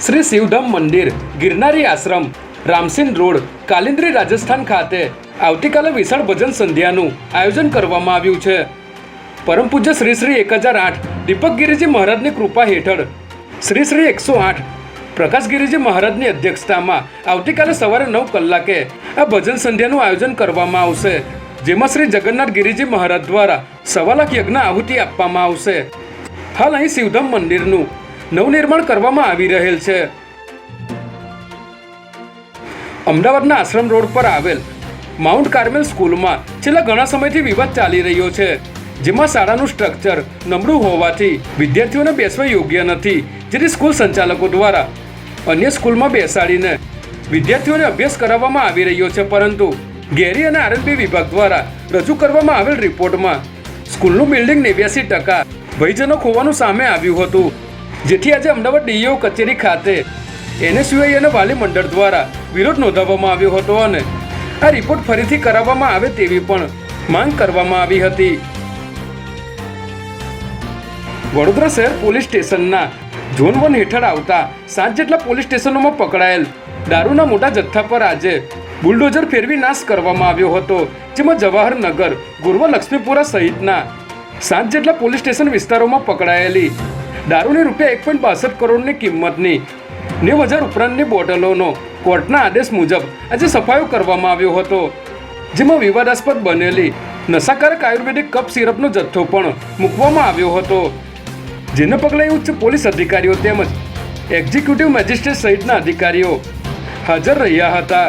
શ્રી શિવધામ મંદિર ગિરનારી આશ્રમ રામસીન રોડ કાલિન્દ્રી રાજસ્થાન ખાતે આવતીકાલે વિશાળ ભજન સંધ્યાનું આયોજન કરવામાં આવ્યું છે। પરમ પૂજ્ય શ્રી શ્રી 1008 દીપકગીરીજી મહારાજની કૃપા હેઠળ શ્રી શ્રી 108 પ્રકાશગીરીજી મહારાજની અધ્યક્ષતામાં આવતીકાલે સવારે 9 કલાકે આ ભજન સંધ્યાનું આયોજન કરવામાં આવશે, જેમાં શ્રી જગન્નાથ ગિરિજી મહારાજ દ્વારા 1.25 લાખ યજ્ઞ આહુતિ આપવામાં આવશે। હાલ અહીં શિવધામ મંદિરનું નવનિર્માણ કરવામાં આવી રહેલ છે। અમદાવાદના આશ્રમ રોડ પર આવેલ માઉન્ટ કાર્મેલ સ્કૂલમાં છેલ્લા ઘણા સમયથી વિવાદ ચાલી રહ્યો છે, જેમાં શાળાનું સ્ટ્રક્ચર નબળું હોવાથી વિદ્યાર્થીઓને બેસવા યોગ્ય નથી, જેથી સ્કૂલ સંચાલકો દ્વારા અન્ય સ્કૂલમાં બેસાડીને વિદ્યાર્થીઓને અભ્યાસ કરાવવામાં આવી રહ્યો છે। પરંતુ ગેરી અને આરએનબી વિભાગ દ્વારા રજૂ કરવામાં આવેલ રિપોર્ટમાં સ્કૂલનું બિલ્ડિંગ 89% ભયજનક હોવાનું સામે આવ્યું હતું, જેથી આજે અમદાવાદ ડીઈઓ કચેરી ખાતે એનએસયુઆઈ અને વાલી મંડળ દ્વારા વિરોધ નોંધાવવામાં આવ્યો હતો અને આ રિપોર્ટ ફરીથી કરાવવામાં આવે તેવી પણ માંગ કરવામાં આવી હતી। વડોદરા શહેર પોલીસ સ્ટેશનના ઝોન 1 હેઠળ આવતા 7 જેટલા પોલીસ સ્ટેશનોમાં પકડાયેલ દારૂના મોટા જથ્થા પર આજે બુલડોઝર ફેરવી નાશ કરવામાં આવ્યો હતો, જેમાં જવાહરનગર, ગુરવા, લક્ષ્મીપુરા સહિતના 7 જેટલા પોલીસ સ્ટેશન વિસ્તારોમાં પકડાયેલી દારૂની ₹1.62 કરોડની કિંમતની 90,000 ઉપરાંતની બોટલોનો કોર્ટના આદેશ મુજબ આજે સફાયો કરવામાં આવ્યો હતો, જેમાં વિવાદાસ્પદ બનેલી નશાકારક આયુર્વેદિક કફ સિરપનો જથ્થો પણ મૂકવામાં આવ્યો હતો, જેને પગલે ઉચ્ચ પોલીસ અધિકારીઓ તેમજ એક્ઝિક્યુટિવ મેજિસ્ટ્રેટ સહિતના અધિકારીઓ હાજર રહ્યા હતા।